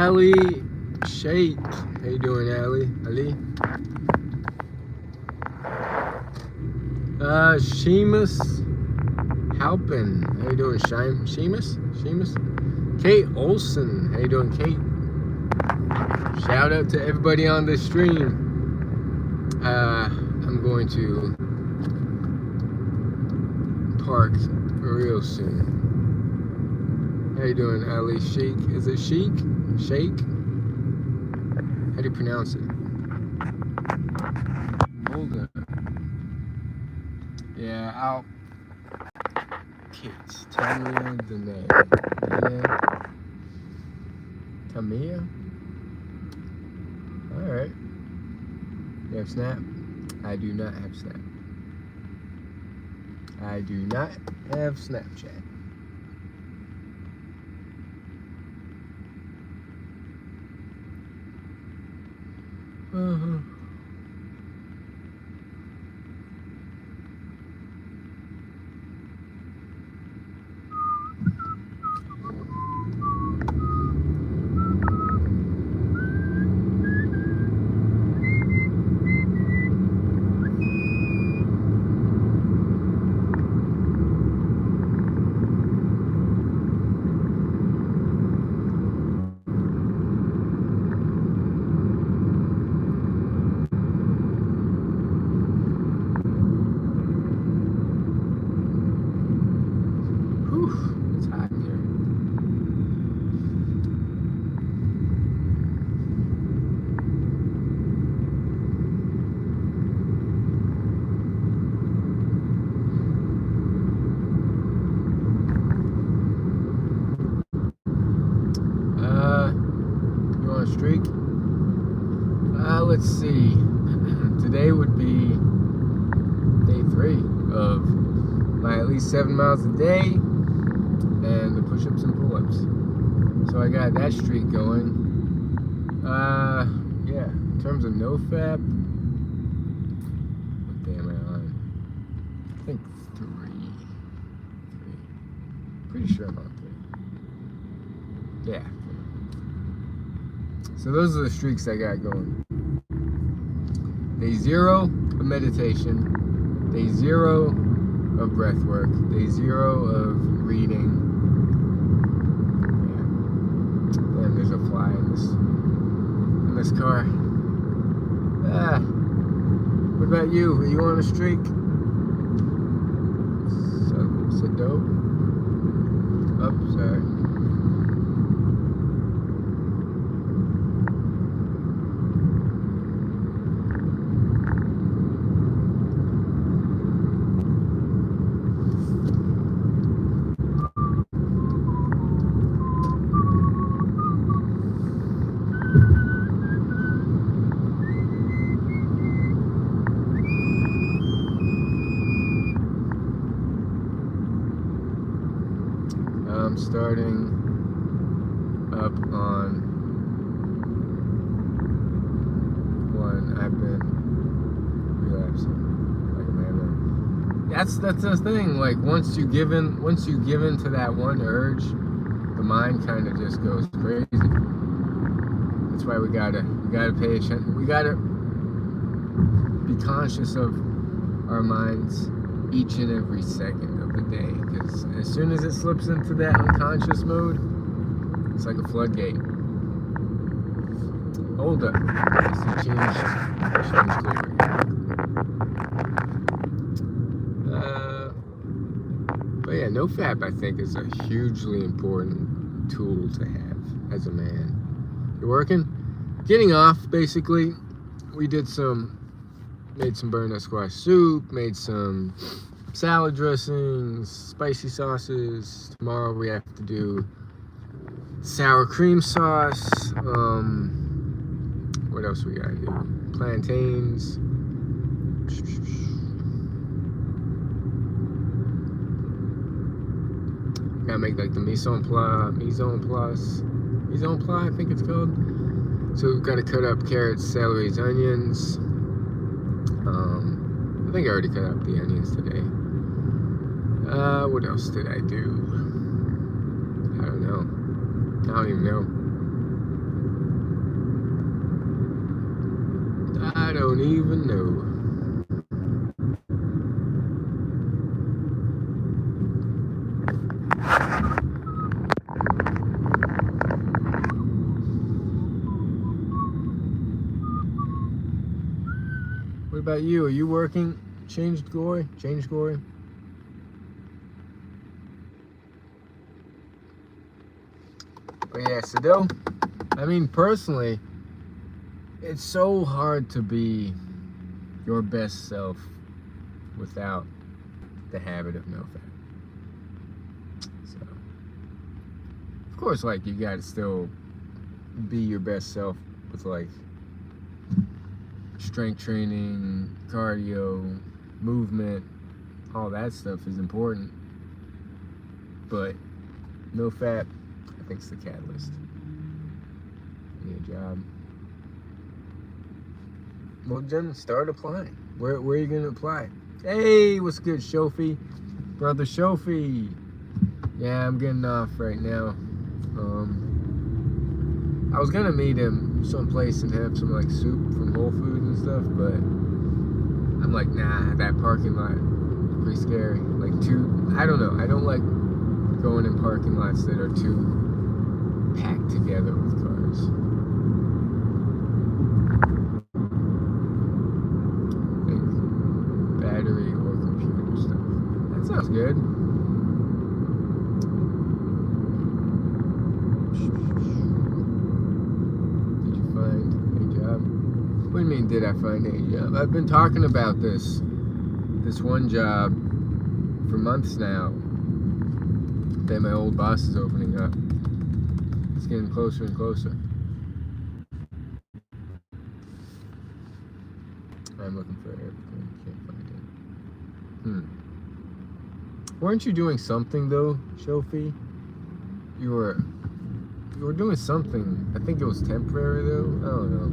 Ali Sheikh. How you doing, Ali? Sheamus Halpin. How you doing, Sheamus? Kate Olson. How you doing, Kate? Shout out to everybody on this stream. I'm going to park real soon. How you doing, Ali Sheik? Is it Sheik? Shake? How do you pronounce it? Hold up. Yeah, I'll... Kate. Tamia Dene. Tamia? Alright. You have Snap? I do not have Snap. I do not have Snapchat. It's hot in here. You want a streak? Let's see. Today would be day 3 of my at least 7 miles a day and the push-ups and pull-ups. So I got that streak going. Yeah, in terms of NoFap, what day am I on? I think 3. Pretty sure I'm on 3. Yeah. So those are the streaks I got going. Day 0 of meditation. Day 0 of breath work. Day 0 of reading. Yeah. Damn, there's a fly in this car. What about you? Are you on a streak? So dope. Oh, sorry. I'm starting up on one. I've been relapsing like a madman. That's the thing. Like once you give in to that one urge, the mind kind of just goes crazy. That's why we gotta pay attention. We gotta be conscious of our minds each and every second of the day, because as soon as it slips into that unconscious mode, it's like a floodgate. Hold up. Change clear. But yeah, NoFap I think is a hugely important tool to have as a man. You're working? Getting off, basically. We made some butternut squash soup, made some salad dressings, spicy sauces. Tomorrow we have to do sour cream sauce. What else we gotta do? Plantains. Gotta make like the mise en place, I think it's called. So we've got to cut up carrots, celeries, onions. I think I already cut up the onions today. What else did I do? I don't even know. don't even know. What about you? Are you working? Change Gory? But yeah, Sado, I mean, personally, it's so hard to be your best self without the habit of no fat. So, of course, like, you gotta still be your best self with, like, strength training, cardio, movement, all that stuff is important. But no fat, I think, is the catalyst. Need a job. Well, then start applying. Where are you gonna apply? Hey, what's good, Shofi? Brother Shofi. Yeah, I'm getting off right now. I was gonna meet him someplace and have some like soup from Whole Foods and stuff, but I'm like, nah, that parking lot pretty scary. Like I don't know. I don't like going in parking lots that are too packed together with cars. Like battery or computer stuff. That sounds good. What do you mean, did I find a job? I've been talking about this one job for months now that my old boss is opening up. It's getting closer and closer. I'm looking for everything. Can't find it. Weren't you doing something though, Shofi? You were doing something. I think it was temporary though. I don't know.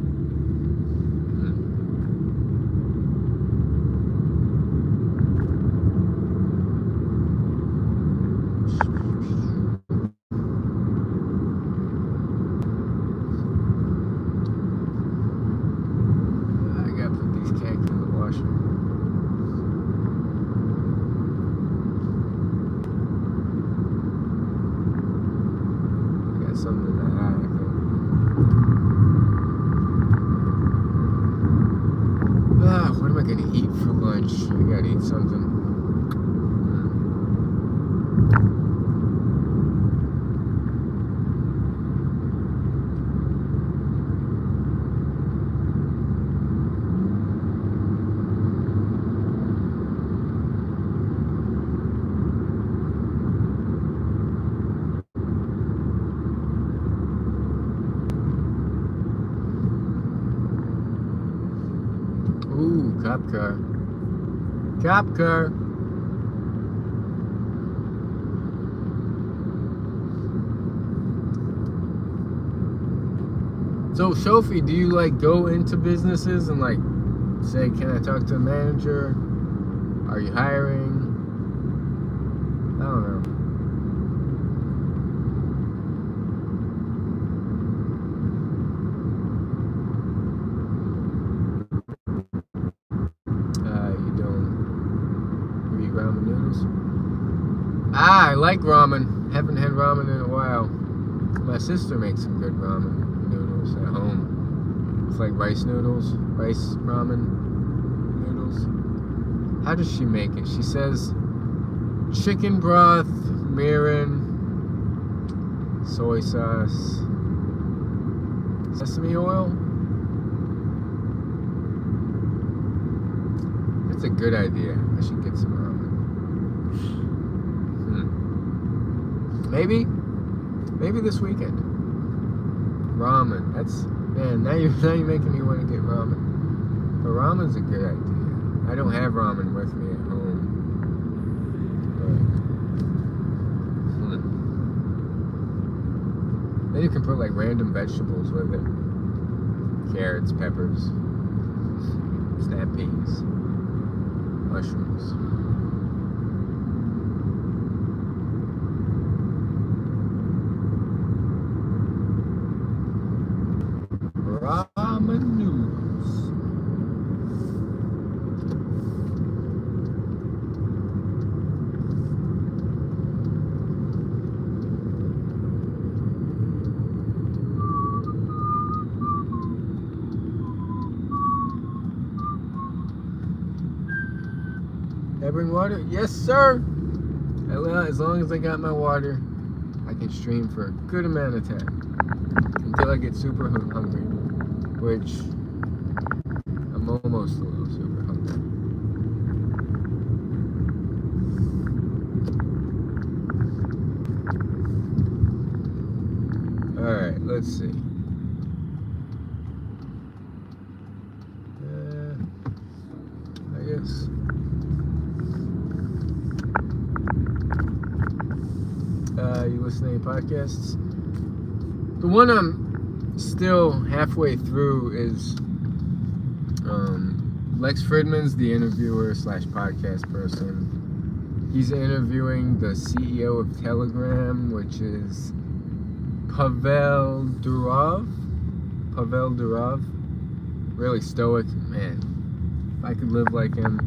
Cop car. So, Shofi, do you like go into businesses and like say, can I talk to a manager? Are you hiring? I don't know. I like ramen. Haven't had ramen in a while. My sister makes some good ramen noodles at home. It's like rice ramen noodles. How does she make it? She says chicken broth, mirin, soy sauce, sesame oil. That's a good idea. I should get some ramen. Maybe this weekend. Ramen. Now you're making me want to get ramen. But ramen's a good idea. I don't have ramen with me at home. But, then you can put like random vegetables with it. Carrots, peppers, snap peas, mushrooms. Ramen noodles. bring water? Yes, sir. As long as I got my water, I can stream for a good amount of time until I get super hungry, which I'm almost a little super hungry. All right, let's see. I guess. You listening to podcasts? The one I'm still halfway through is Lex Fridman's the interviewer / podcast person. He's interviewing the CEO of Telegram, which is Pavel Durov. Really stoic, man. If I could live like him.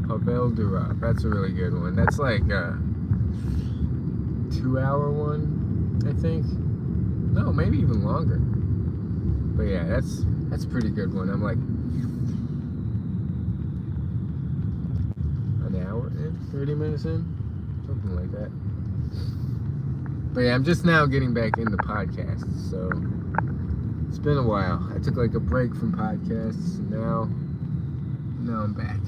Pavel Durov. That's a really good one. That's like a 2-hour one, I think. No, maybe even longer. But yeah, that's a pretty good one. I'm like an hour in, 30 minutes in, something like that. But yeah, I'm just now getting back into podcasts, so it's been a while. I took like a break from podcasts, and now I'm back.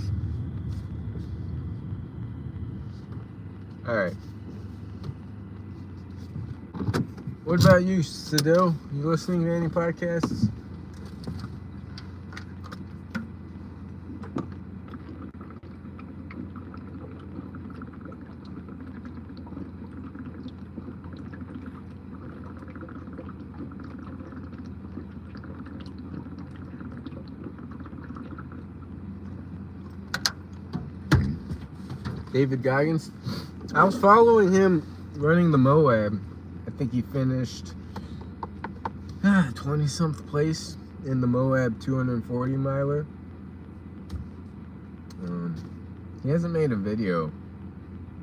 All right. What about you, Sadil? You listening to any podcasts? David Goggins. I was following him running the Moab. I think he finished 20-something place in the Moab 240 miler. He hasn't made a video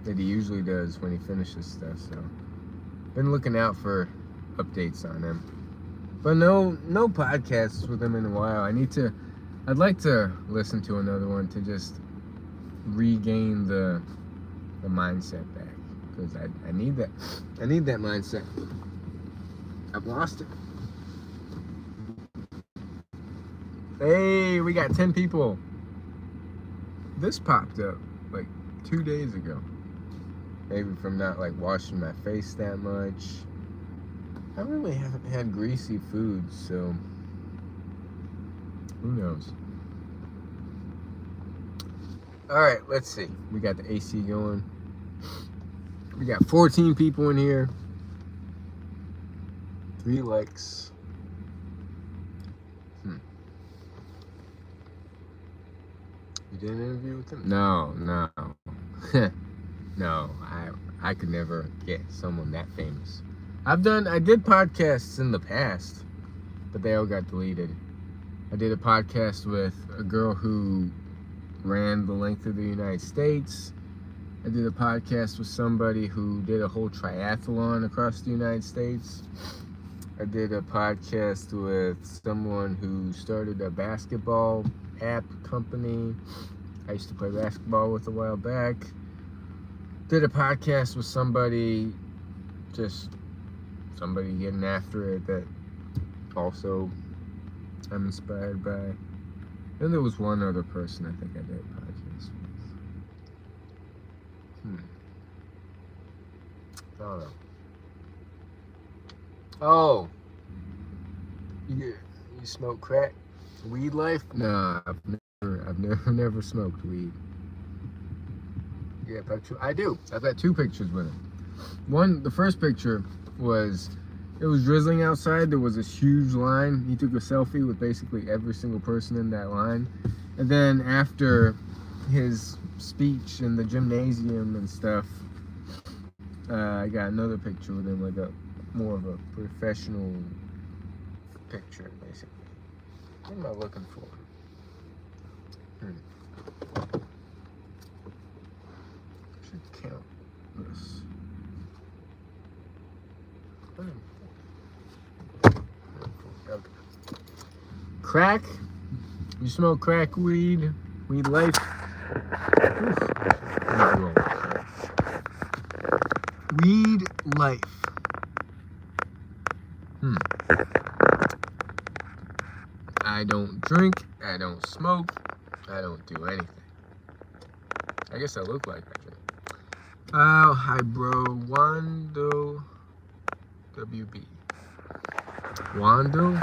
that he usually does when he finishes stuff, so been looking out for updates on him. But no podcasts with him in a while. I'd like to listen to another one to just regain the mindset back, because I need that mindset. I've lost it. Hey, we got 10 people. This popped up like 2 days ago. Maybe from not like washing my face that much. I really haven't had greasy food, so who knows? Alright, let's see. We got the AC going. We got 14 people in here. 3 likes. You did an interview with him? No. No, I could never get someone that famous. I did podcasts in the past, but they all got deleted. I did a podcast with a girl who ran the length of the United States. I did a podcast with somebody who did a whole triathlon across the United States. I did a podcast with someone who started a basketball app company I used to play basketball with a while back. Did a podcast with somebody getting after it that also I'm inspired by. Then there was one other person I think I did a podcast with. I don't know. Oh, you smoke crack? Weed life? Nah, I've never smoked weed. Yeah, I do. I've got 2 pictures with him. The first picture was, it was drizzling outside. There was this huge line. He took a selfie with basically every single person in that line. And then after his speech in the gymnasium and stuff, I got another picture with him, like more of a professional picture, basically. What am I looking for? Should count this. Okay. Crack? You smoke crack weed? Weed life? Weed life. I don't drink. I don't smoke. I don't do anything. I guess I look like I drink. Oh, hi, bro. Wando WB. Wandrew.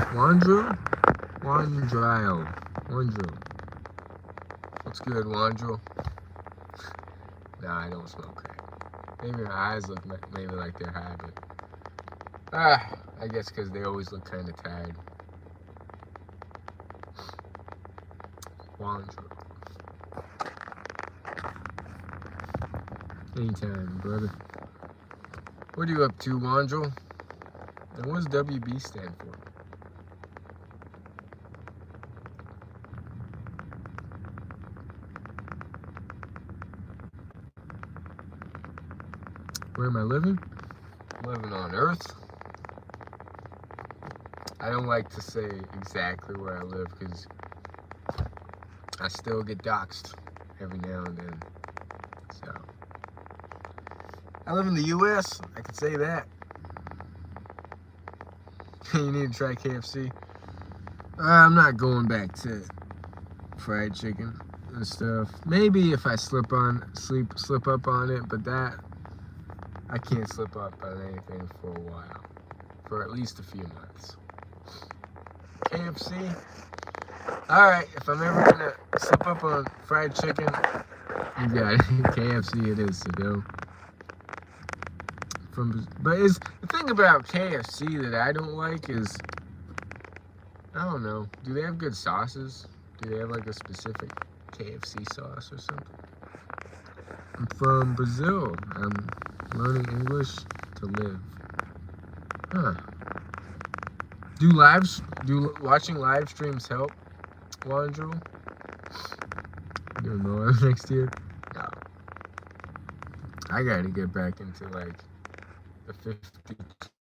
What's good, Wandrew? Nah, I don't smoke crack. Maybe my eyes look maybe like they're high, but I guess because they always look kind of tired. Wandrew. Anytime, brother. What are you up to, Wandrew? And what does WB stand for? Where am I living? I'm living on Earth. I don't like to say exactly where I live because I still get doxxed every now and then. So I live in the US, I can say that. You need to try KFC. I'm not going back to fried chicken and stuff. Maybe if I slip up on it, but that I can't slip up on anything for a while. For at least a few months. KFC. Alright, if I'm ever gonna slip up on fried chicken, you got it. KFC it is, so go. But the thing about KFC that I don't like is, I don't know, do they have good sauces? Do they have like a specific KFC sauce or something? I'm from Brazil. I'm learning English to live. Huh. Do watching live streams help, Wandrew? Doing more next year? No. I gotta get back into like the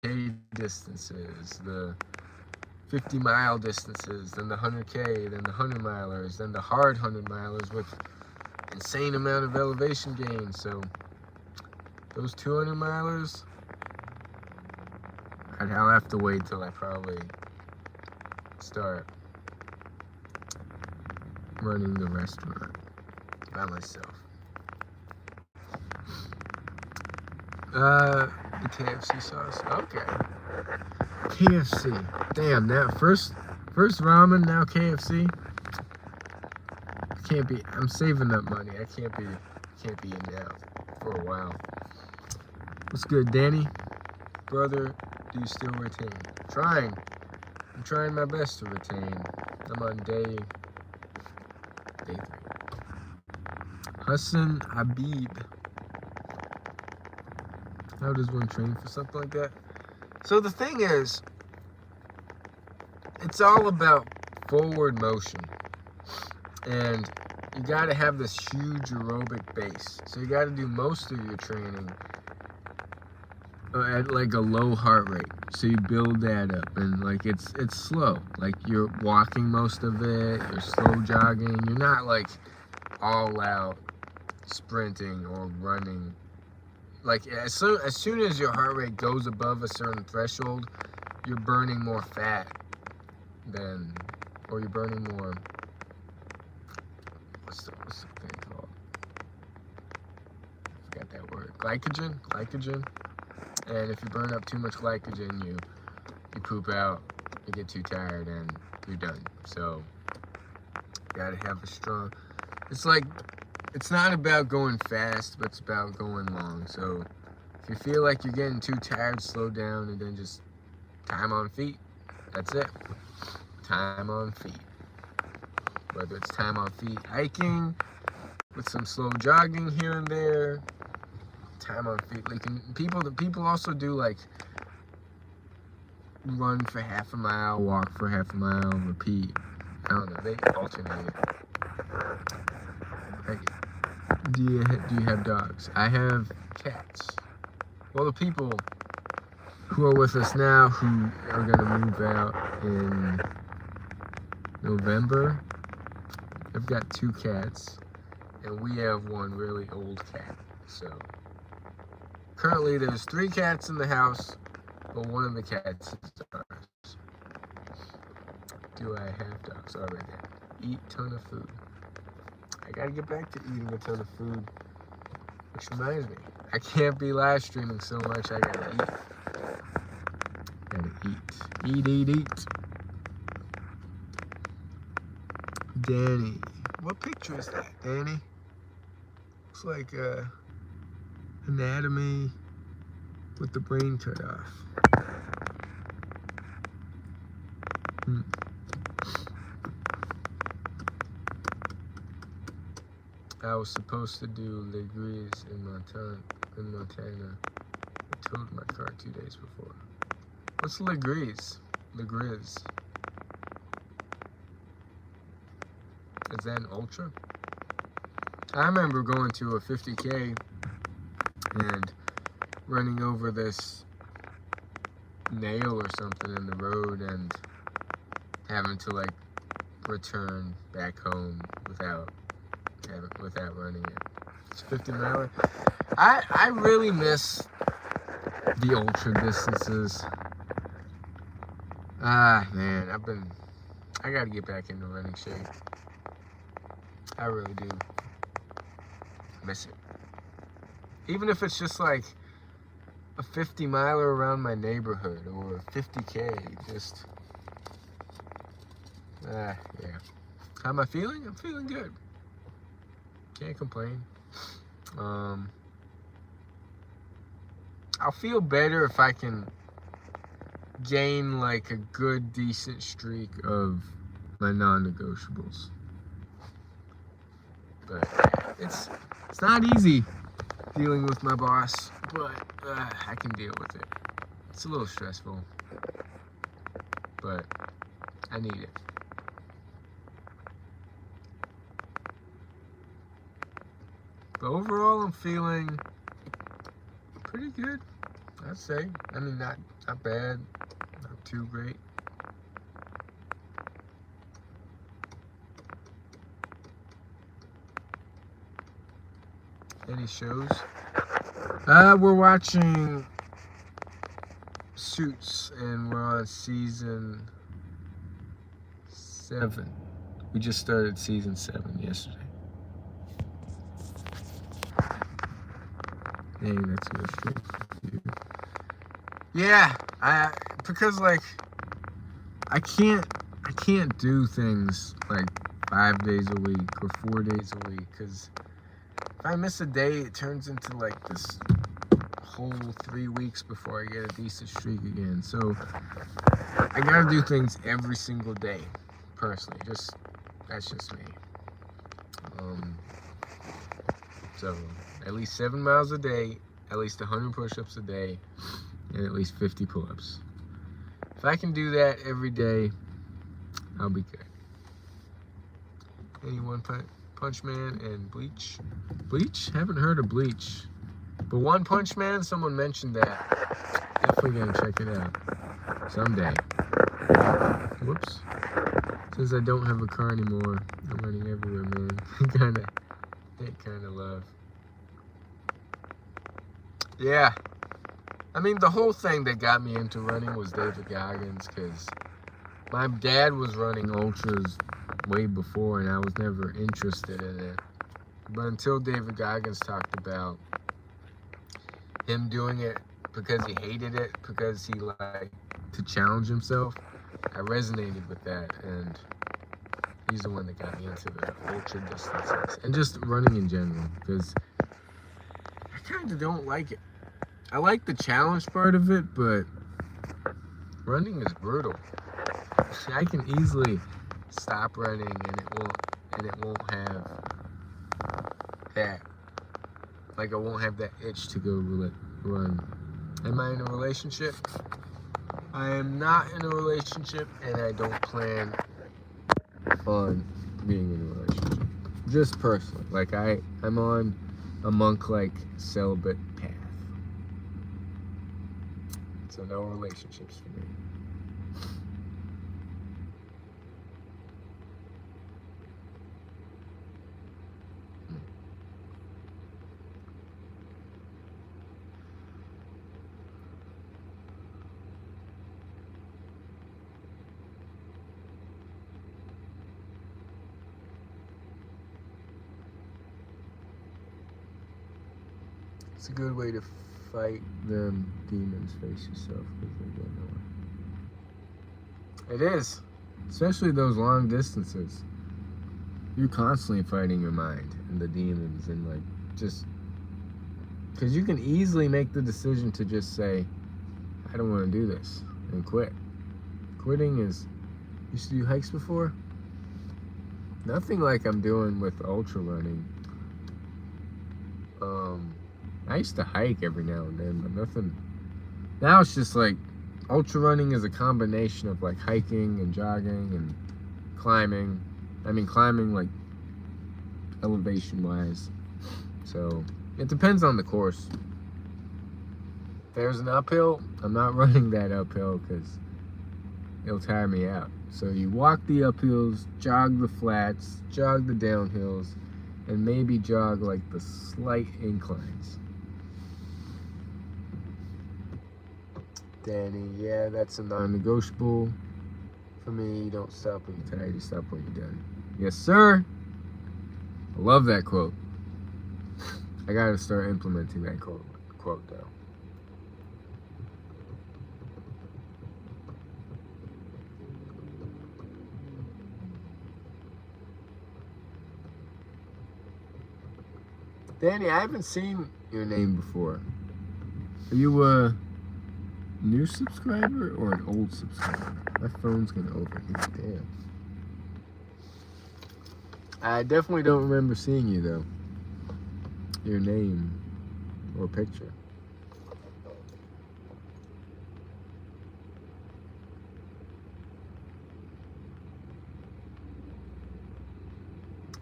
50K distances, the 50-mile distances, then the 100K, then the 100-milers, then the hard 100-milers with insane amount of elevation gain. So those 200-milers, I'll have to wait till I probably start running the restaurant by myself. The KFC sauce. Okay. KFC. Damn, that first ramen, now KFC. Can't be. I'm saving up money. I can't be in now for a while. What's good, Danny? Brother, do you still retain? I'm trying my best to retain. I'm on day 3. Hassan Habib. How does one train for something like that? So the thing is, it's all about forward motion. And you gotta have this huge aerobic base. So you gotta do most of your training at like a low heart rate. So you build that up, and like it's slow. Like you're walking most of it, you're slow jogging. You're not like all out sprinting or running. Like as soon as your heart rate goes above a certain threshold, you're burning more fat or you're burning more. What's the thing called? I forgot that word. Glycogen. And if you burn up too much glycogen, you poop out, you get too tired, and you're done. So you gotta have a strong. It's not about going fast, but it's about going long. So if you feel like you're getting too tired, slow down, and then just time on feet. That's it. Time on feet. Whether it's time on feet hiking, with some slow jogging here and there, time on feet. Like people also do like run for half a mile, walk for half a mile, repeat. I don't know. They alternate. Do you have dogs? I have cats. Well, the people who are with us now, who are gonna move out in November, I've got 2 cats, and we have one really old cat. So currently there's 3 cats in the house, but one of the cats is ours. Do I have dogs? Oh, right there. Eat ton of food. I gotta get back to eating a ton of food. Which reminds me, I can't be live streaming so much. I gotta eat. Gotta eat. Eat. Danny. What picture is that, Danny? Looks like anatomy with the brain cut off. I was supposed to do Legris in Montana. I towed my car 2 days before. What's Legris? Legris. Is that an ultra? I remember going to a 50K and running over this nail or something in the road and having to like return back home without running it. It's 50 miler. I really miss the ultra distances. Man, I gotta get back into running shape. I really do miss it. Even if it's just like a 50 miler around my neighborhood or a 50K, just, yeah. How am I feeling? I'm feeling good. Can't complain. I'll feel better if I can gain like a good, decent streak of my non-negotiables. But it's not easy dealing with my boss, but I can deal with it. It's a little stressful, but I need it. But overall, I'm feeling pretty good, I'd say. I mean, not bad, not too great. Any shows? We're watching Suits, and we're on season 7. We just started season 7 yesterday. Dang, that's real straight. Yeah, because like I can't do things like 5 days a week or 4 days a week, because if I miss a day, it turns into like this whole 3 weeks before I get a decent streak again. So I gotta do things every single day, personally. That's just me. So at least 7 miles a day, at least 100 push-ups a day, and at least 50 pull-ups. If I can do that every day, I'll be good. Any One Punch Man and Bleach? Bleach? Haven't heard of Bleach. But One Punch Man, someone mentioned that. Definitely gonna check it out someday. Whoops. Since I don't have a car anymore, I'm running everywhere, man. kinda love. Yeah. I mean, the whole thing that got me into running was David Goggins, because my dad was running ultras way before, and I was never interested in it. But until David Goggins talked about him doing it because he hated it, because he liked to challenge himself, I resonated with that, and he's the one that got me into the ultra distances and just running in general, because I kind of don't like it. I like the challenge part of it, but running is brutal. I can easily stop running and it won't have that, like, I won't have that itch to go run. Am I in a relationship? I am not in a relationship, and I don't plan on being in a relationship. Just personally, like I'm on a monk-like celibate path. So no relationships for me. It's a good way to fight them demons. Face yourself because they get nowhere. It is, especially those long distances. You're constantly fighting your mind and the demons, and like just because you can easily make the decision to just say, I don't want to do this, and quit. Quitting is, you used to do hikes before? Nothing like I'm doing with ultra running. I used to hike every now and then, but nothing. Now it's just like, ultra running is a combination of like hiking and jogging and climbing. I mean climbing like elevation wise. So it depends on the course. If there's an uphill, I'm not running that uphill because it'll tire me out. So you walk the uphills, jog the flats, jog the downhills, and maybe jog like the slight inclines. Danny, yeah, that's a non-negotiable for me. You don't stop when you're tired, you stop when you're done. Yes, sir. I love that quote. I gotta start implementing that quote though. Danny, I haven't seen your name before. Are you a new subscriber or an old subscriber? My phone's gonna overheat, damn. I definitely don't remember seeing you though. Your name or picture.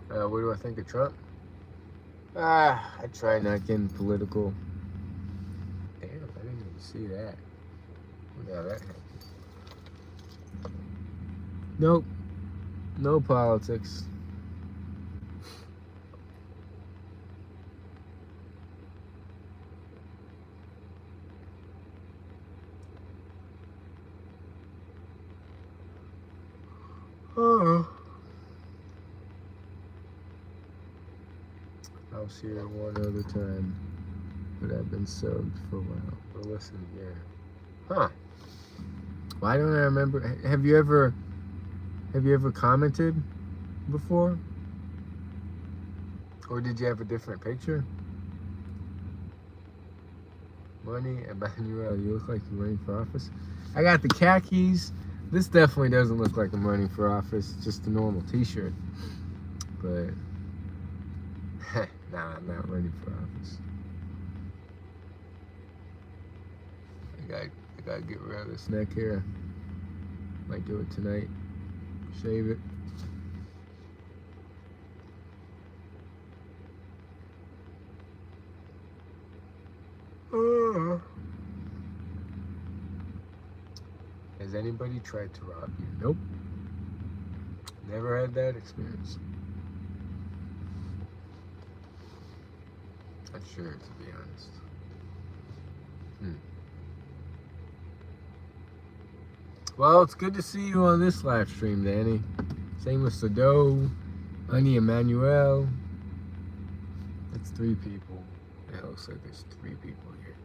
What do I think of Trump? I try not getting political. Damn, I didn't even see that. Look how that happened. Nope. No politics. Oh. I was here one other time, but I've been subbed for a while. But listen, yeah. Huh. Why don't I remember? Have you ever commented before? Or did you have a different picture? Money, Emmanuel, you look like you're running for office. I got the khakis. This definitely doesn't look like I'm running for office. It's just a normal t-shirt. But nah, I'm not running for office. I gotta get rid of this neck hair. Might do it tonight. Shave it. Has anybody tried to rob you? Nope. Never had that experience. Not sure, to be honest. Well, it's good to see you on this live stream, Danny. Same with Sado, Honey Emmanuel. That's 3 people. It looks like there's 3 people here.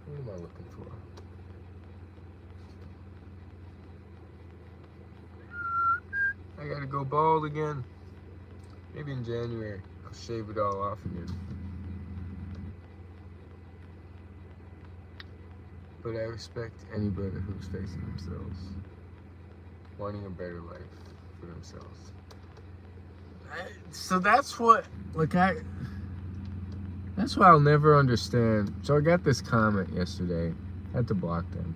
What am I looking for? I gotta go bald again. Maybe in January. I'll shave it all off again. But I respect anybody who's facing themselves, wanting a better life for themselves. So that's what, that's why I'll never understand. So I got this comment yesterday. I had to block them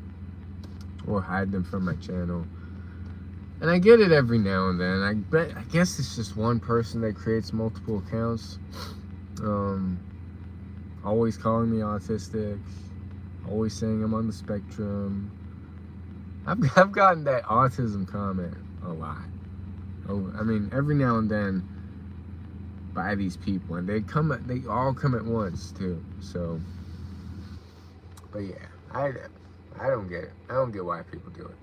or hide them from my channel. And I get it every now and then. I guess it's just one person that creates multiple accounts. Always calling me autistic. Always saying I'm on the spectrum. I've gotten that autism comment a lot. I mean, every now and then by these people, and they all come at once too. So, but yeah, I don't get it. I don't get why people do it.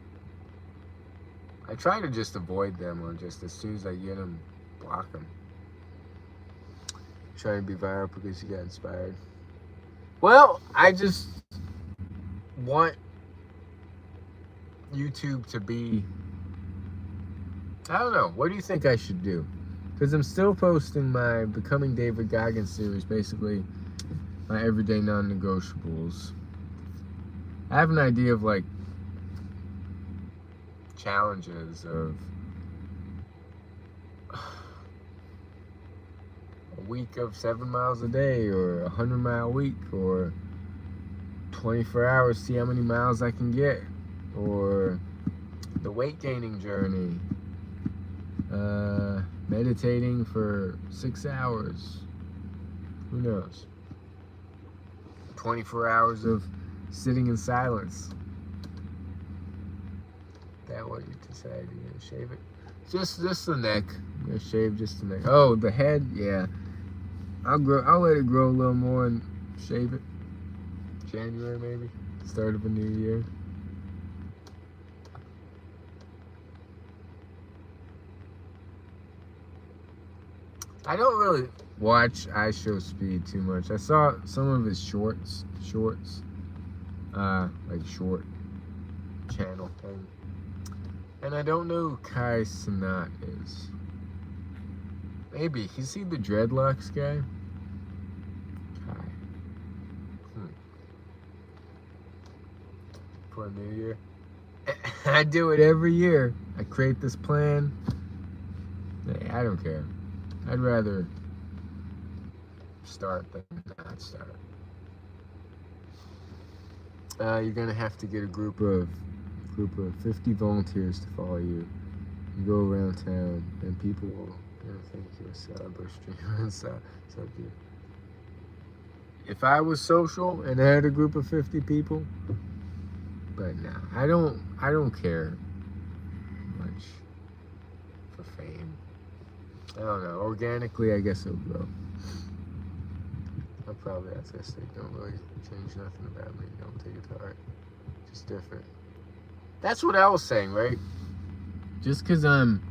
I try to just avoid them, or just as soon as I get them, block them. Trying to be viral because you got inspired. Well, I just want YouTube to be, I don't know, what do you think I should do? Because I'm still posting my Becoming David Goggins series, basically my everyday non-negotiables. I have an idea of like challenges of a week of 7 miles a day, or a 100-mile week, or 24 hours, see how many miles I can get, or the weight gaining journey, meditating for 6 hours, who knows, 24 hours of sitting in silence. That what you decide, you're gonna shave it? Just the neck. I'm gonna shave just the neck. Oh, the head, yeah. I'll let it grow a little more and shave it. January maybe. Start of a new year. I don't really watch IShowSpeed too much. I saw some of his shorts, like short channel thing. And I don't know who Kai Cenat is. Maybe. Is he the dreadlocks guy? Kai. For a new year. I do it every year. I create this plan. Hey, I don't care. I'd rather start than not start. You're gonna have to get a group of 50 volunteers to follow you. You go around town, and people will think you're a sub or streamer and sub you. If I was social and I had a group of 50 people, but no, I don't care much for fame. I don't know. Organically, I guess it'll grow. I'm probably autistic. Don't really change nothing about me. Don't take it to heart. Just different. That's what I was saying, right? Just because I'm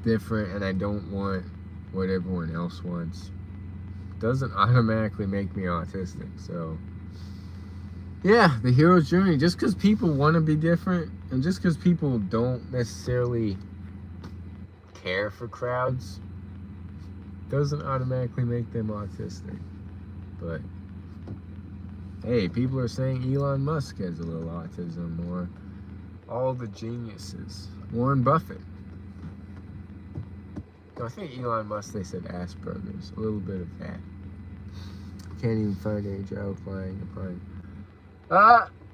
different and I don't want what everyone else wants doesn't automatically make me autistic. So, yeah, the hero's journey. Just because people want to be different, and just because people don't necessarily care for crowds, doesn't automatically make them autistic. But hey, people are saying Elon Musk has a little autism, or all the geniuses. Warren Buffett. No, I think Elon Musk, they said Asperger's. A little bit of that. Can't even find any job applying.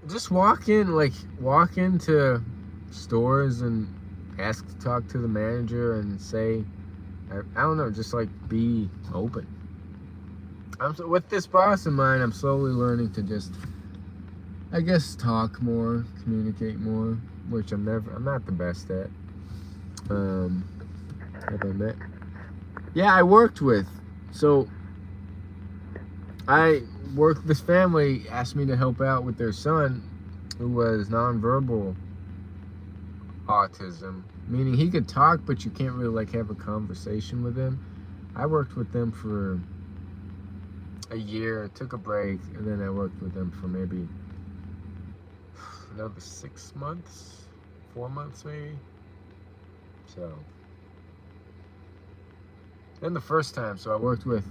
Just walk into stores and ask to talk to the manager and say, I don't know, just like be open. With this boss in mind, I'm slowly learning to just, I guess, talk more, communicate more, which I'm not the best at. Have I met? Yeah, this family asked me to help out with their son, who was nonverbal autism, meaning he could talk, but you can't really like have a conversation with him. I worked with them for a year, took a break, and then I worked with them for maybe another 6 months, 4 months maybe. So then the first time, so I worked with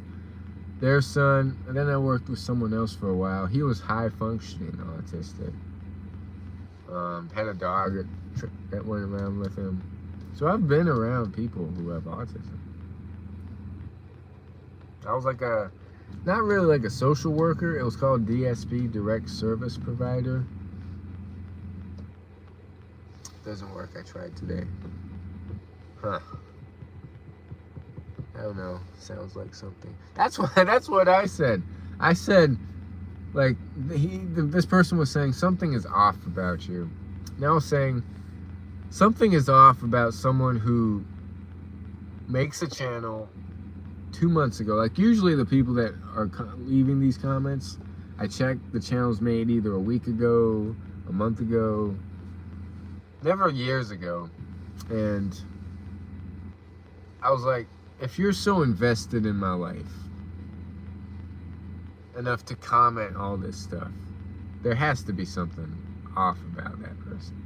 their son, and then I worked with someone else for a while. He was high functioning autistic. Had a dog that went around with him. So I've been around people who have autism. I was like not really like a social worker. It was called DSP, Direct Service Provider. Doesn't work. I tried today. Huh. I don't know. Sounds like something. That's what I said. I said, like, this person was saying something is off about you. Now saying something is off about someone who makes a channel 2 months ago. Like, usually the people that are leaving these comments, I check the channel's made either a week ago, a month ago, never years ago. And I was like, if you're so invested in my life enough to comment all this stuff, there has to be something off about that person.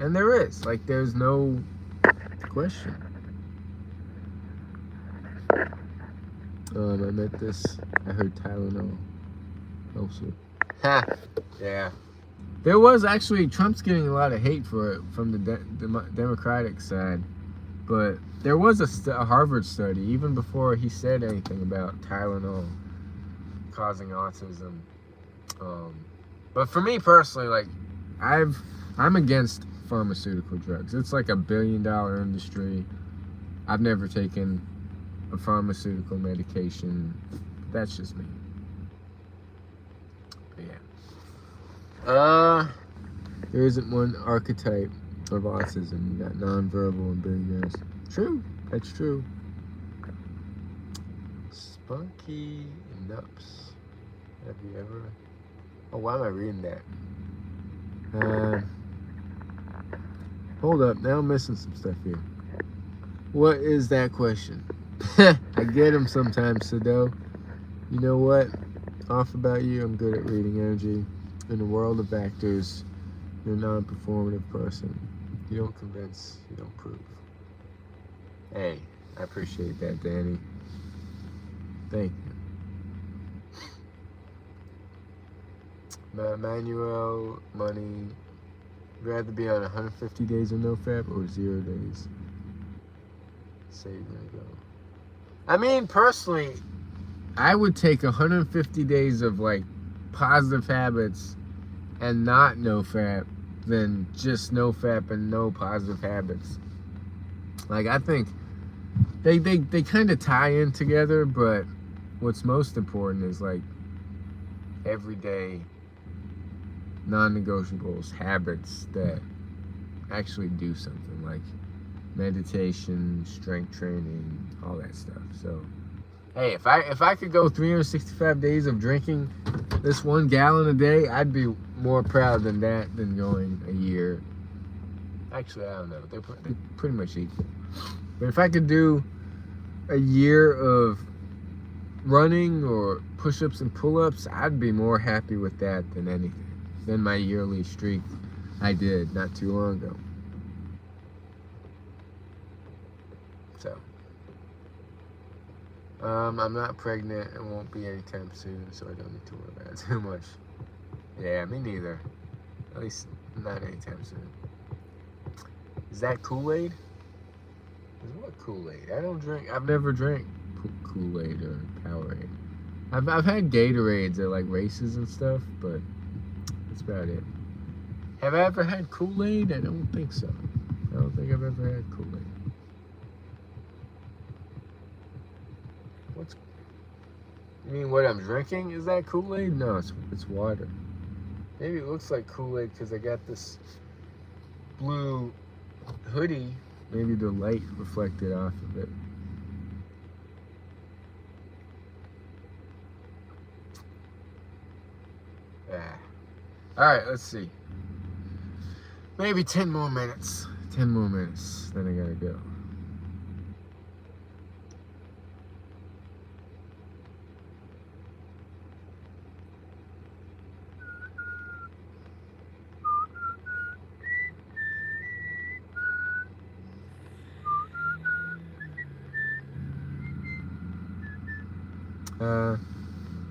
And there is. Like, there's no question. I met this. I heard Tylenol also. Ha! Yeah. There was actually, Trump's getting a lot of hate for it from the Democratic side. But there was a Harvard study, even before he said anything about Tylenol causing autism. But for me personally, like, I'm against pharmaceutical drugs. It's like $1 billion industry. I've never taken a pharmaceutical medication. That's just me. But yeah. There isn't one archetype of autism. You got nonverbal and billionaires. True. That's true. Spunky Nups. Have you ever? Oh, why am I reading that? Hold up. Now I'm missing some stuff here. What is that question? I get them sometimes, Sado. You know what? Off about you, I'm good at reading energy. In the world of actors, you're a non-performative person. You don't convince, you don't prove. Hey, I appreciate that, Danny. Thank you. Manuel, money. Rather be on 150 days of NoFap or 0 days? Save and go. I mean, personally, I would take 150 days of like positive habits and not NoFap than just NoFap and no positive habits. Like, I think they kind of tie in together, but what's most important is like everyday non-negotiables, habits that actually do something, like meditation, strength training, all that stuff. So hey, if I could go 365 days of drinking this 1 gallon a day, I'd be more proud than that than going a year. Actually, I don't know. They're pretty much equal. But if I could do a year of running or push-ups and pull-ups, I'd be more happy with that than anything. Than my yearly streak I did not too long ago. So, I'm not pregnant and won't be anytime soon, so I don't need to worry about it too much. Yeah, me neither. At least not anytime soon. Is that Kool-Aid? What Kool-Aid? I don't drink. I've never drank Kool-Aid or Powerade. I've had Gatorades at like races and stuff, but that's about it. Have I ever had Kool-Aid? I don't think so. I don't think I've ever had Kool-Aid. You mean what I'm drinking? Is that Kool-Aid? No, it's water. Maybe it looks like Kool-Aid because I got this blue hoodie. Maybe the light reflected off of it. Alright, let's see. Maybe 10 more minutes. 10 more minutes, then I gotta go.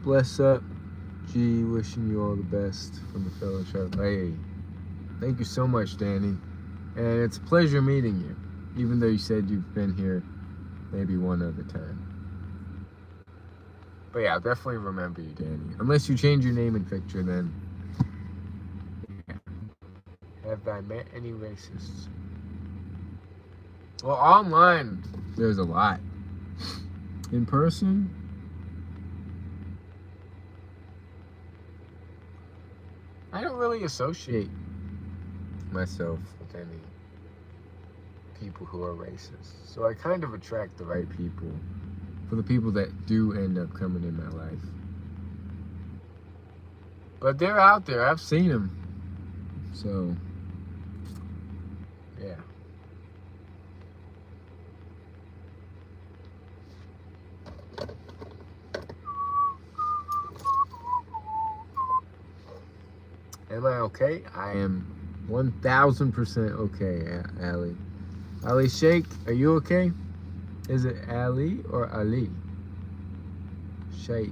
Bless up, G. Wishing you all the best from the fellowship. Hey, thank you so much, Danny. And it's a pleasure meeting you, even though you said you've been here maybe one other time. But yeah, I'll definitely remember you, Danny. Unless you change your name and picture, then. Yeah. Have I met any racists? Well, online, there's a lot. In person, I don't really associate myself with any people who are racist. So I kind of attract the right people for the people that do end up coming in my life. But they're out there. I've seen them. So, yeah. Am I okay? I am 1000% okay, Ali. Ali Sheikh, are you okay? Is it Ali or Ali? Sheikh.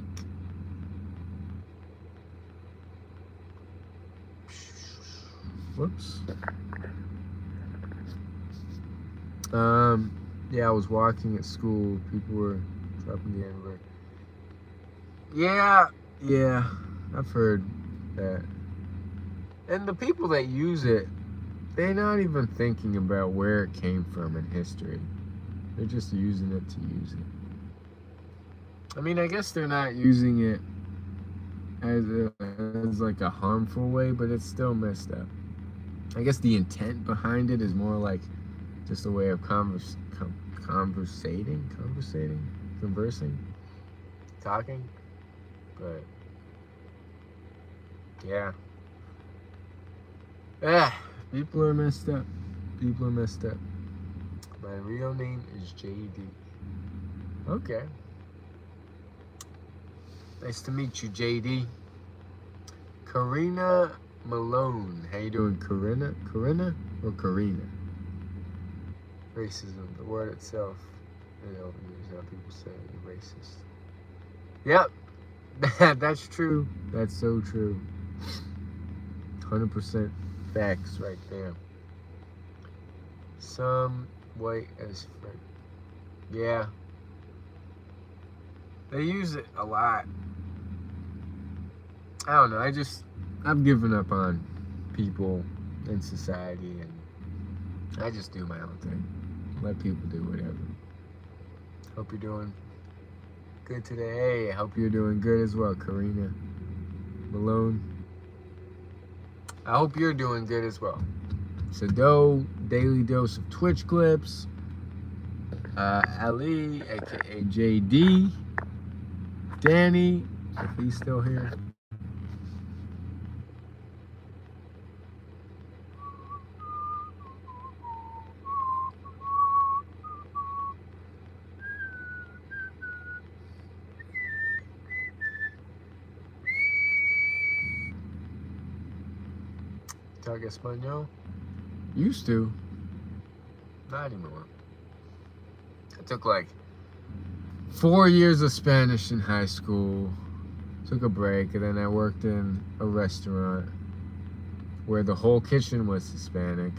Whoops. Yeah, I was walking at school. People were dropping the N-word. Yeah, I've heard that. And the people that use it, they're not even thinking about where it came from in history. They're just using it to use it. I mean, I guess they're not using it as like a harmful way, but it's still messed up. I guess the intent behind it is more like just a way of conversing, talking. But yeah, people are messed up. People are messed up. My real name is JD. Okay. Nice to meet you, JD. Karina Malone. How you doing, Karina? Karina or Karina? Racism, the word itself. You know, how people say you're racist. Yep, that's true. That's so true. 100% facts right there. Some white as friend. Yeah. They use it a lot. I don't know, I've given up on people in society, and I just do my own thing. Let people do whatever. Hope you're doing good today. Hey, I hope you're doing good as well, Karina Malone. I hope you're doing good as well. Sado, daily dose of Twitch clips. Ali, aka JD. Danny, if he's still here. Talk Espanol? Used to. Not anymore. I took like 4 years of Spanish in high school. Took a break, and then I worked in a restaurant where the whole kitchen was Hispanic.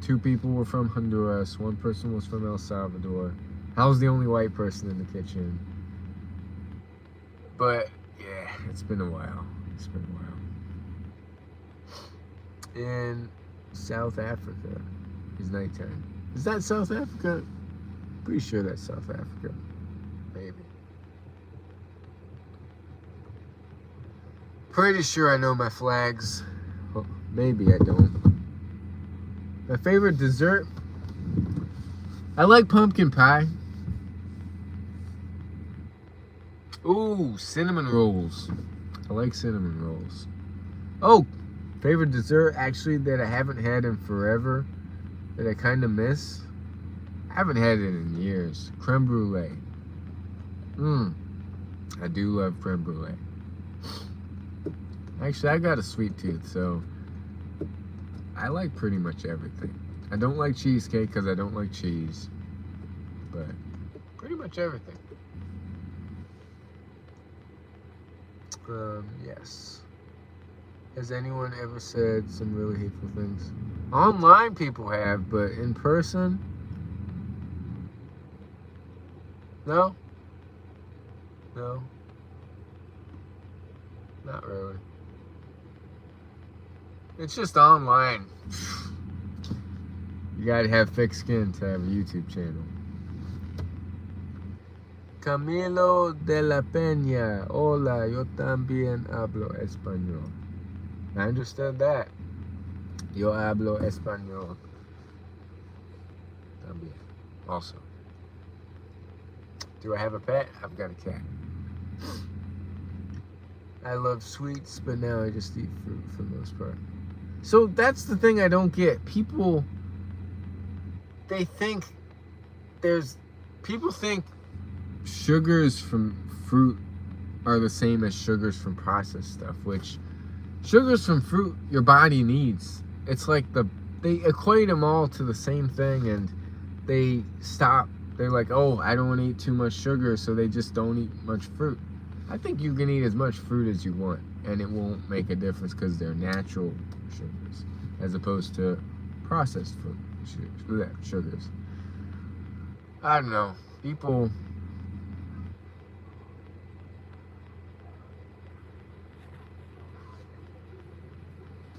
2 people were from Honduras. 1 person was from El Salvador. I was the only white person in the kitchen. But yeah, it's been a while. It's been a while. In South Africa is nighttime. Is that South Africa? Pretty sure that's South Africa. Maybe. Pretty sure I know my flags. Well, maybe I don't. My favorite dessert? I like pumpkin pie. Ooh, cinnamon rolls. I like cinnamon rolls. Oh, favorite dessert actually that I haven't had in forever, that I kind of miss. I haven't had it in years. Creme brulee. I do love creme brulee. Actually, I got a sweet tooth, so I like pretty much everything. I don't like cheesecake because I don't like cheese, but pretty much everything. Yes. Has anyone ever said some really hateful things? Online people have, but in person? No? No? Not really. It's just online. You gotta have thick skin to have a YouTube channel. Camilo de la Peña. Hola, yo también hablo español. I understood that. Yo hablo español. También. Also. Do I have a pet? I've got a cat. I love sweets, but now I just eat fruit for the most part. So that's the thing I don't get. People, they think people think sugars from fruit are the same as sugars from processed stuff, which Sugars from fruit your body needs. It's like they equate them all to the same thing, and they stop. They're like, oh, I don't want to eat too much sugar, so they just don't eat much fruit. I think you can eat as much fruit as you want, and it won't make a difference because they're natural sugars, as opposed to processed food sugars. I don't know. People.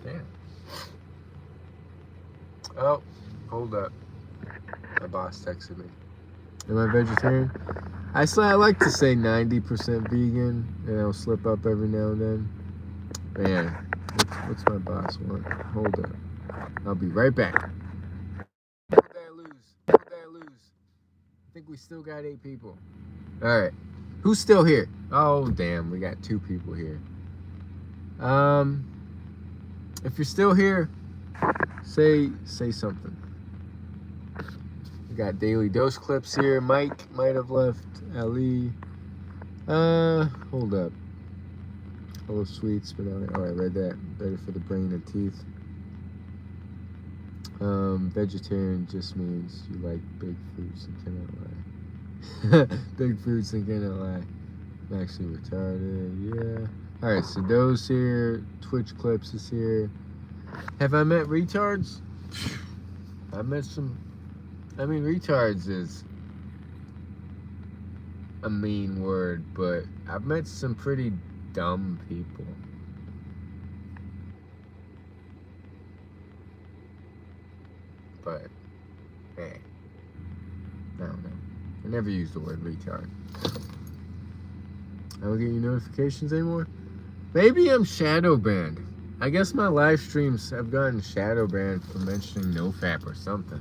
Damn. Oh, hold up. My boss texted me. Am I vegetarian? I like to say 90% vegan, and I'll slip up every now and then. Man, what's my boss want? Hold up. I'll be right back. What did I lose? I think we still got 8 people. All right. Who's still here? Oh, damn. We got 2 people here. If you're still here, say something. We got Daily Dose clips here. Mike might have left. Ali. Hold up. Full of sweets, but oh, I read that. Better for the brain and teeth. Vegetarian just means you like big fruits and cannot lie. Big fruits and cannot lie. I'm actually retarded. Yeah. All right. So those here. Twitch clips is here. Have I met retards? I met some. I mean, retards is a mean word, but I've met some pretty dumb people. But, hey, I don't know. I never use the word retard. I don't get any notifications anymore. Maybe I'm shadow banned. I guess my live streams have gotten shadow banned for mentioning NoFap or something.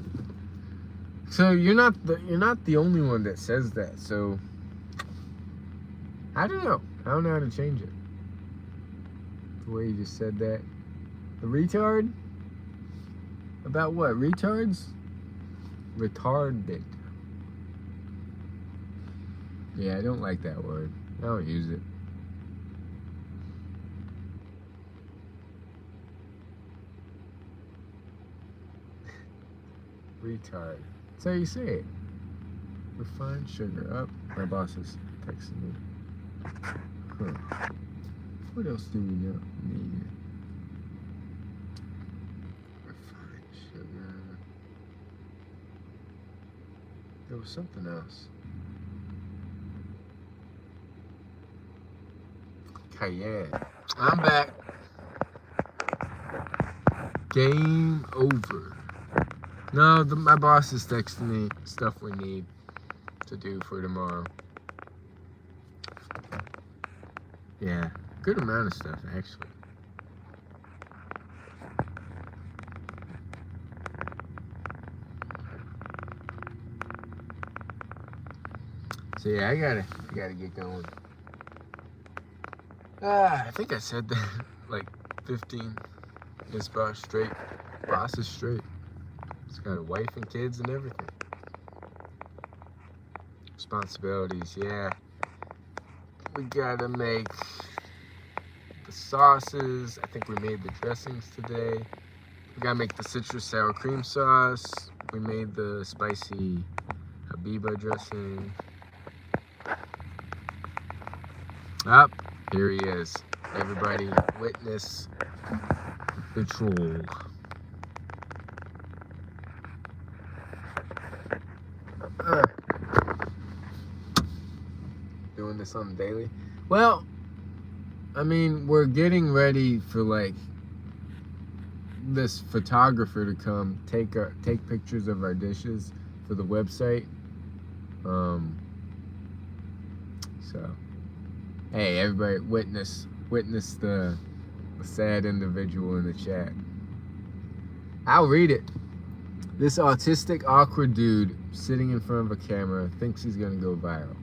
So you're not the only one that says that. So I don't know. I don't know how to change it. The way you just said that. The retard? About what? Retards? Retarded. Yeah, I don't like that word. I don't use it. Retard. That's how you say it. Refined sugar. Up. My boss is texting me. Huh. What else do we need? Refined sugar. There was something else. Cayenne. I'm back. Game over. No, my boss is texting me stuff we need to do for tomorrow. Yeah, good amount of stuff actually. So yeah, I gotta get going. I think I said that like 15. This boss straight. Boss is straight. He's got a wife and kids and everything. Responsibilities, yeah. We gotta make the sauces. I think we made the dressings today. We gotta make the citrus sour cream sauce. We made the spicy Habiba dressing. Up, here he is. Everybody witness the troll. Doing this on the daily. Well, I mean, we're getting ready for like this photographer to come take pictures of our dishes for the website. So, hey, everybody, witness the sad individual in the chat. I'll read it. This autistic, awkward dude sitting in front of a camera thinks he's gonna go viral.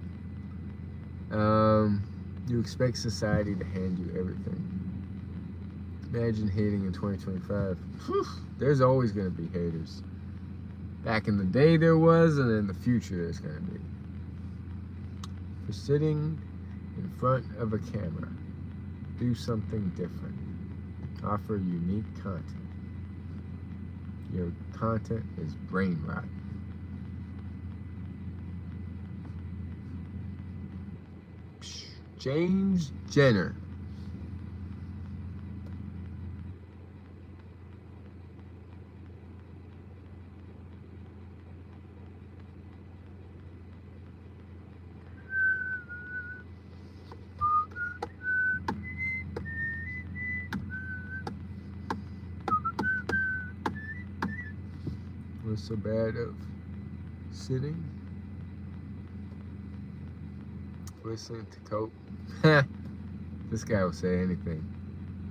You expect society to hand you everything. Imagine hating in 2025. Whew, there's always gonna be haters. Back in the day there was, and in the future there's gonna be. For sitting in front of a camera, do something different. Offer unique content. Your content is brain rot. James Jenner. What's so bad of sitting, listening to Cope? This guy will say anything.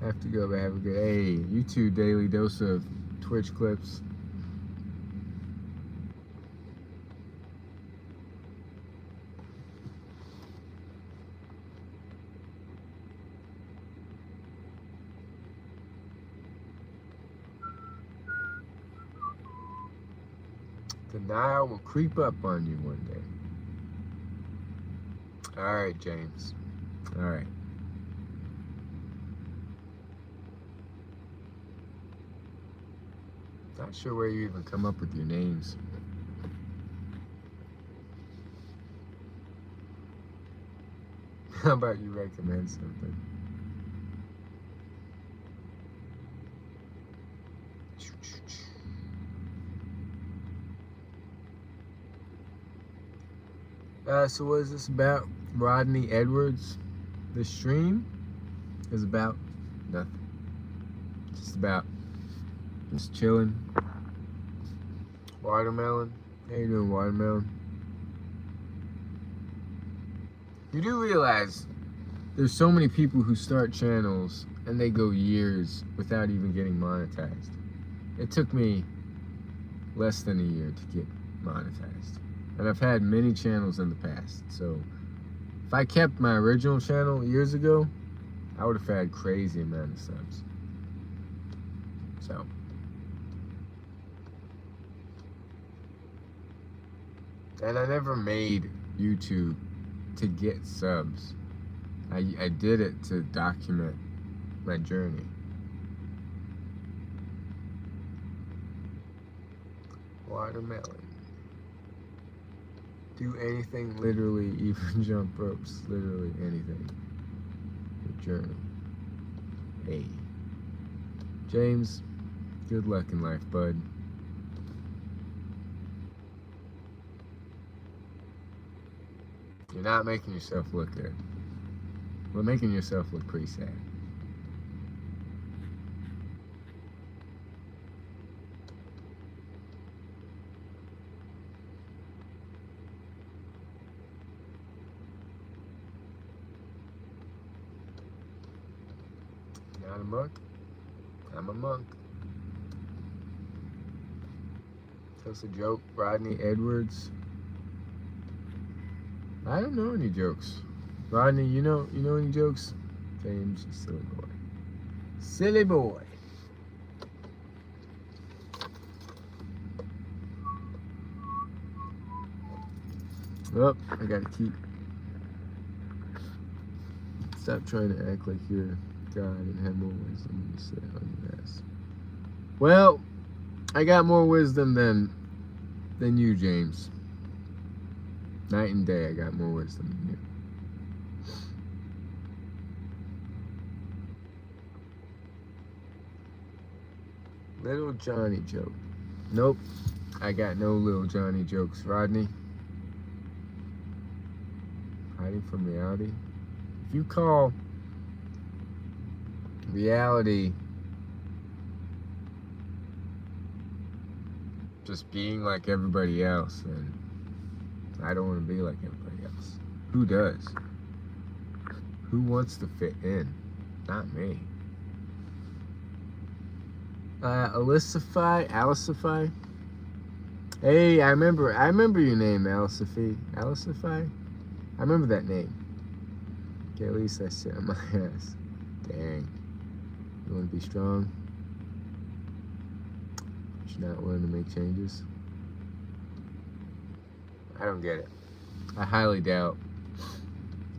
Have to go, but have a good. Hey, YouTube daily dose of Twitch clips. Denial will creep up on you one day. All right, James. All right. Not sure where you even come up with your names. How about you recommend something? So what is this about? Rodney Edwards. The stream is about nothing. Just about just chilling. Watermelon. How you doing, Watermelon? You do realize there's so many people who start channels and they go years without even getting monetized. It took me less than a year to get monetized. And I've had many channels in the past. So if I kept my original channel years ago, I would have had crazy amount of subs. So and I never made YouTube to get subs. I did it to document my journey. Watermelon. Do anything, literally, even jump ropes, literally anything. Your journey. Hey. James, good luck in life, bud. You're not making yourself look good. We're making yourself look pretty sad. Not a monk. I'm a monk. That's a joke. Rodney Edwards. I don't know any jokes. Rodney, you know any jokes? James, silly boy. Silly boy. Oh, I gotta keep. Stop trying to act like you're God and have more wisdom than you sit on your ass. Well, I got more wisdom than you, James. Night and day, I got more wisdom than you. Little Johnny joke. Nope, I got no little Johnny jokes. Rodney, hiding from reality. If you call reality just being like everybody else, then I don't want to be like everybody else. Who does? Who wants to fit in? Not me. Alicify. Hey, I remember your name, Alicify. Alicify? I remember that name. Okay, at least I sit on my ass. Dang. You want to be strong? But you're not willing to make changes? I don't get it. I highly doubt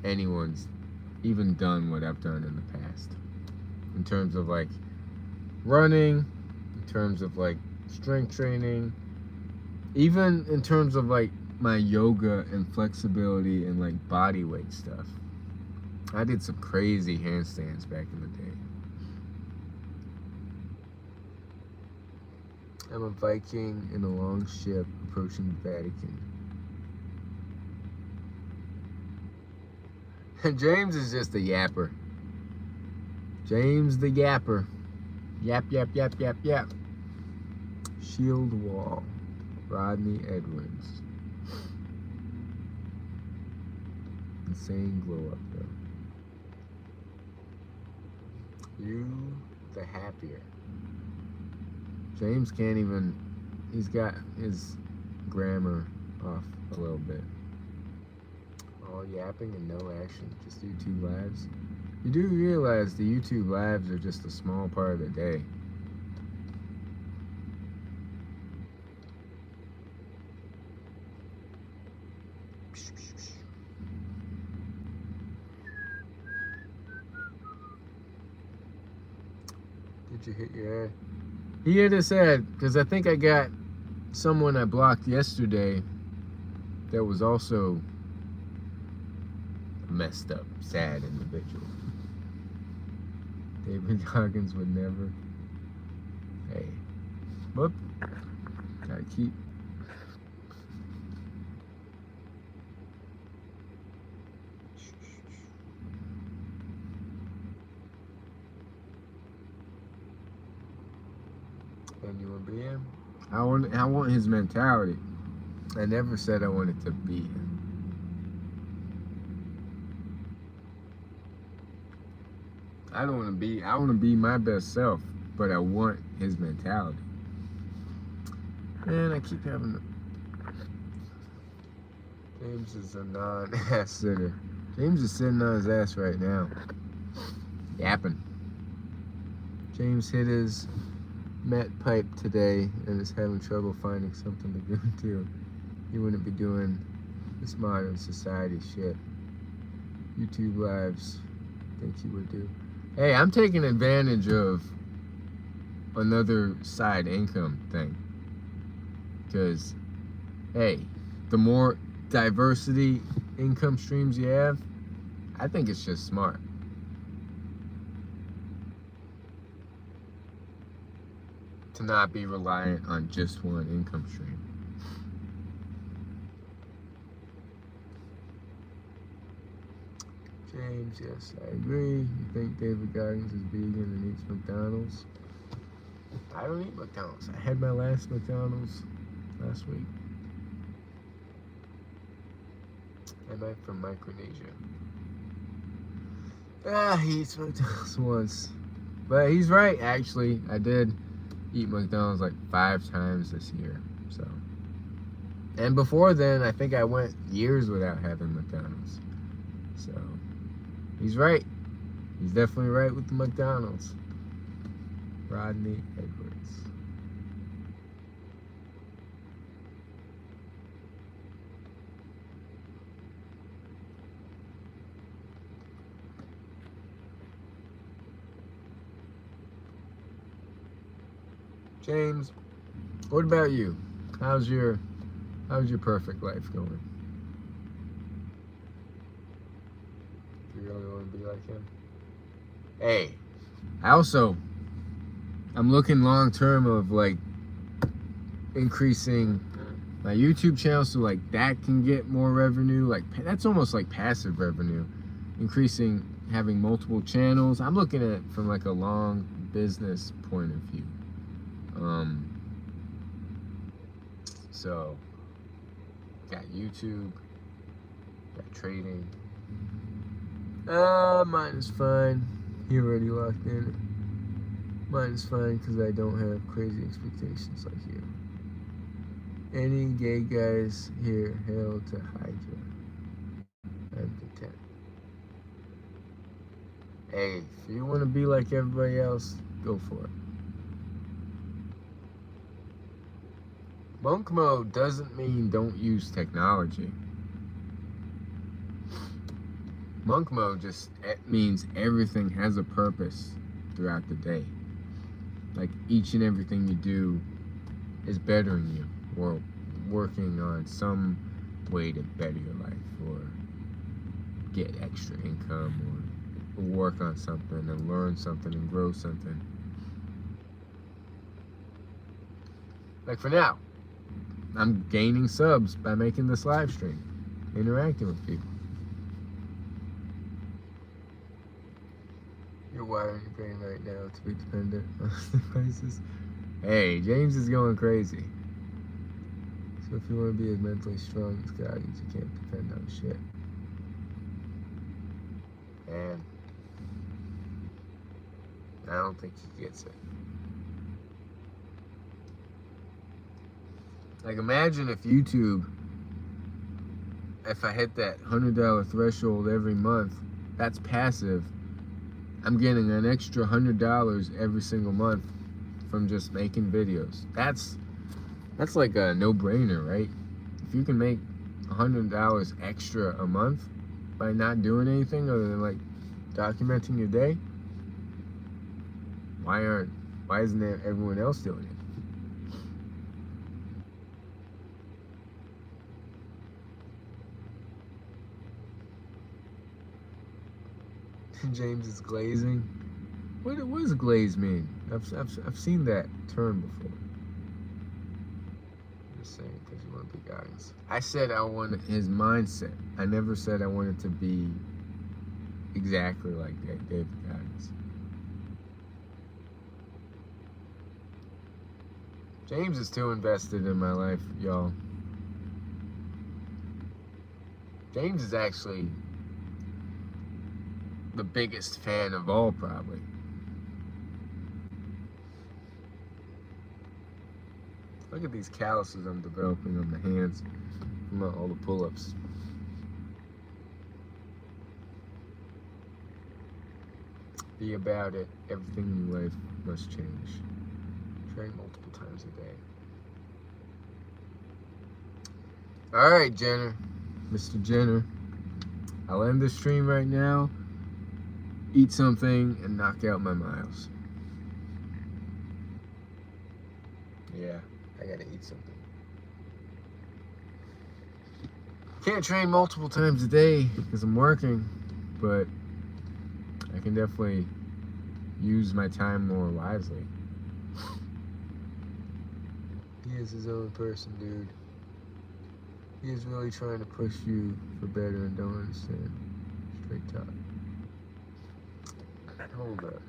anyone's even done what I've done in the past. In terms of like running, in terms of like strength training, even in terms of like my yoga and flexibility and like body weight stuff. I did some crazy handstands back in the day. I'm a Viking in a long ship approaching the Vatican. James is just a yapper. James the yapper. Yap, yap, yap, yap, yap. Shield wall. Rodney Edwards. Insane glow up though. You the happier. James can't even, he's got his grammar off a little bit. All yapping and no action, just YouTube lives. You do realize the YouTube lives are just a small part of the day. Did you hit your head? He hit his head because I think I got someone I blocked yesterday that was also a messed up, sad individual. David Goggins would never. Hey, whoop. Gotta keep. And you want to be him? I want his mentality. I never said I wanted to be him. I want to be my best self, but I want his mentality. Man, I keep having to. James is a non-ass sitter. James is sitting on his ass right now. Yapping. James hit his Met pipe today and is having trouble finding something to go to. He wouldn't be doing this modern society shit. YouTube lives, think he would do. Hey, I'm taking advantage of another side income thing. Because, hey, the more diversity income streams you have, I think it's just smart. To not be reliant on just one income stream. James, yes, I agree. You think David Goggins is vegan and eats McDonald's? I don't eat McDonald's. I had my last McDonald's last week. I might from Micronesia. He eats McDonald's once. But he's right, actually. I did eat McDonald's like 5 times this year. So, and before then, I think I went years without having McDonald's. So, he's right. He's definitely right with the McDonald's. Rodney Edwards. James, what about you? How's your perfect life going? Do you really want to be like him? Hey, I'm looking long term of like increasing my YouTube channel so like that can get more revenue. Like that's almost like passive revenue. Increasing, having multiple channels. I'm looking at it from like a long business point of view. So got YouTube, got trading. Mine is fine. He already locked in. Mine is fine because I don't have crazy expectations like you. Any gay guys here, hail to Hydra. I'm content. Hey, if you want to be like everybody else, go for it. Monk mode doesn't mean don't use technology. Monk mode just means everything has a purpose throughout the day. like each and everything you do is bettering you, or working on some way to better your life, or get extra income, or work on something and learn something and grow something. Like for now, I'm gaining subs by making this live stream, interacting with people. You're wiring your brain right now to be dependent on devices. Hey, James is going crazy. So if you want to be as mentally strong as God, you can't depend on shit. And I don't think he gets it. Like imagine if YouTube, if I hit that $100 threshold every month, that's passive. I'm getting an extra $100 every single month from just making videos. That's like a no-brainer, right? If you can make $100 extra a month by not doing anything other than like documenting your day, why isn't everyone else doing it? James is glazing. What does glaze mean? I've seen that term before. I'm just saying because you want to be Goggins. I said I wanted his mindset. I never said I wanted to be exactly like David Goggins. James is too invested in my life, y'all. James is actually the biggest fan of all, probably. Look at these calluses I'm developing on the hands from all the pull-ups. Be about it. Everything in life must change. Train multiple times a day. All right, Jenner. Mr. Jenner. I'll end the stream right now, eat something, and knock out my miles. Yeah, I gotta eat something. Can't train multiple times a day because I'm working, but I can definitely use my time more wisely. He is his own person, dude. He is really trying to push you for better and don't understand. Straight talk. Hold up.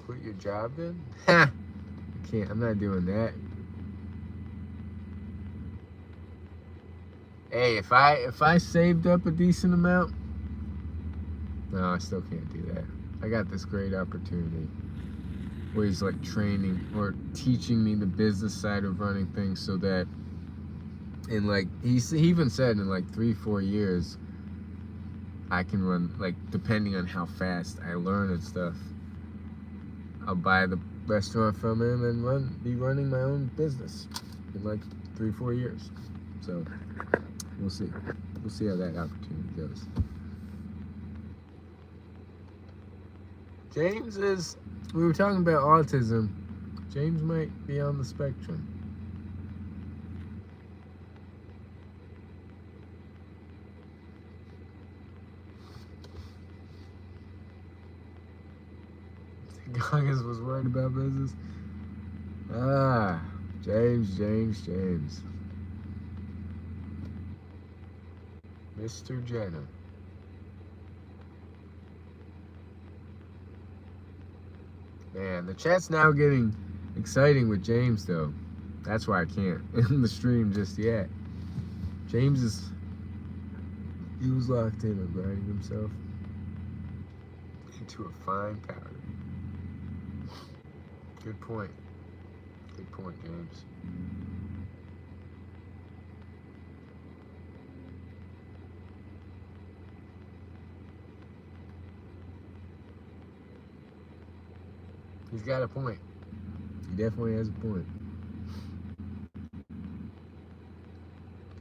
Quit your job then? Ha! I can't, I'm not doing that. Hey, if I saved up a decent amount, no, I still can't do that. I got this great opportunity where he's like training or teaching me the business side of running things, so that in like, he even said in like 3-4 years, I can run, like, depending on how fast I learn and stuff, I'll buy the restaurant from him and be running my own business in like 3-4 years. So we'll see. We'll see how that opportunity goes. James is, we were talking about autism. James might be on the spectrum. Goggins was worried about business. Ah, James. Mr. Jenner. Man, the chat's now getting exciting with James, though. That's why I can't end the stream just yet. James he was locked in on grinding himself into a fine powder. Good point. Good point, James. He's got a point. He definitely has a point.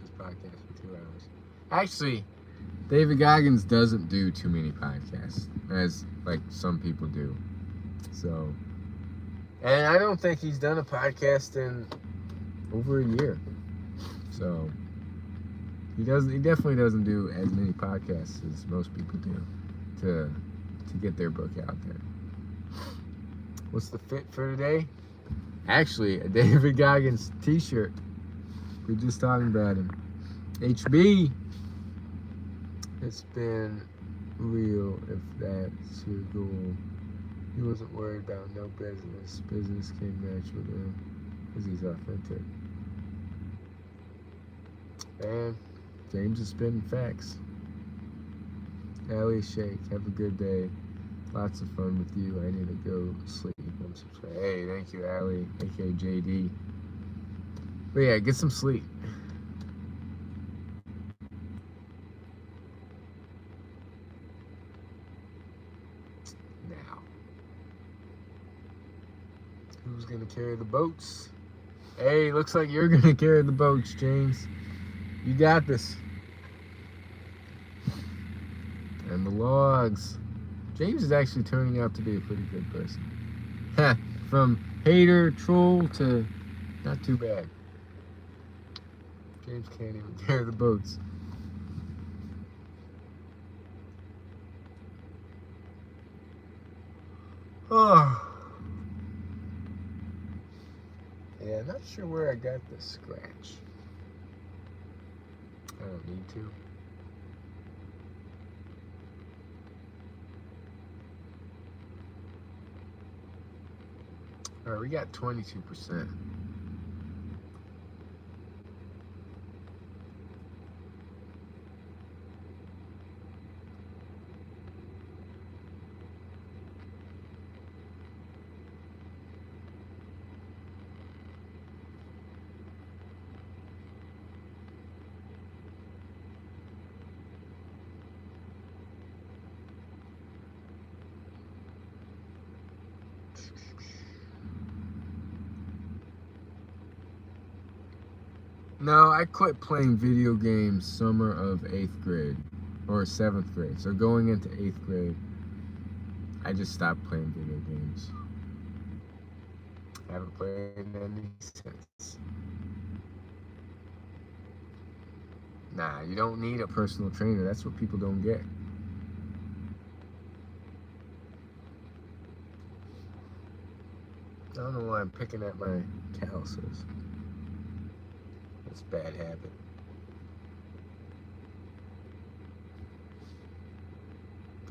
This podcast for 2 hours. Actually, David Goggins doesn't do too many podcasts, as like some people do. So, and I don't think he's done a podcast in over a year. So he definitely doesn't do as many podcasts as most people do to get their book out there. What's the fit for today? Actually, a David Goggins t-shirt. We're just talking about him. HB. It's been real if that's your goal. He wasn't worried about no business. Business came natural to him because he's authentic. And James is spitting facts. Allie Shake, have a good day. Lots of fun with you. I need to go sleep. I'm subscribed. Hey, thank you, Allie, aka JD. But yeah, get some sleep. Now, who's gonna carry the boats? Hey, looks like you're gonna carry the boats, James. You got this. And the logs. James is actually turning out to be a pretty good person. From hater, troll to not too bad. James can't even carry the boats. Oh. Yeah, I'm not sure where I got this scratch. I don't need to. Alright, we got 22%. No, I quit playing video games summer of 8th grade or 7th grade. So going into 8th grade, I just stopped playing video games. I haven't played any since. Nah, you don't need a personal trainer. That's what people don't get. I don't know why I'm picking at my calluses. It's a bad habit.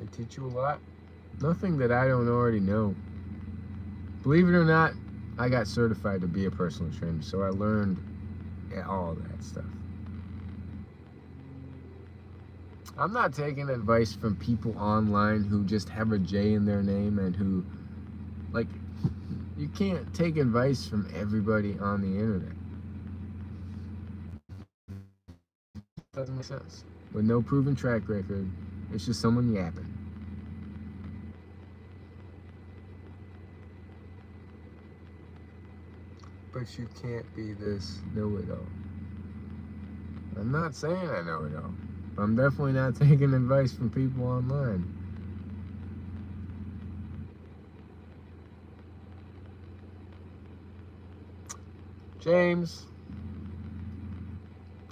They teach you a lot. Nothing that I don't already know. Believe it or not, I got certified to be a personal trainer, so I learned all that stuff. I'm not taking advice from people online who just have a J in their name and who, like, you can't take advice from everybody on the internet. Doesn't make sense. With no proven track record, it's just someone yapping. But you can't be this know-it-all. I'm not saying I know it all. I'm definitely not taking advice from people online. James,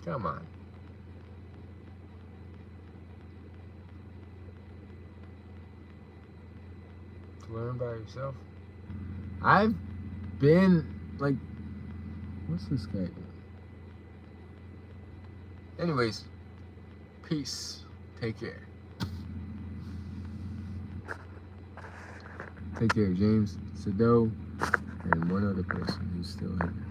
come on. To learn by yourself. I've been, like, what's this guy doing? Anyways, peace. Take care. Take care, James, Sado, and one other person who's still here.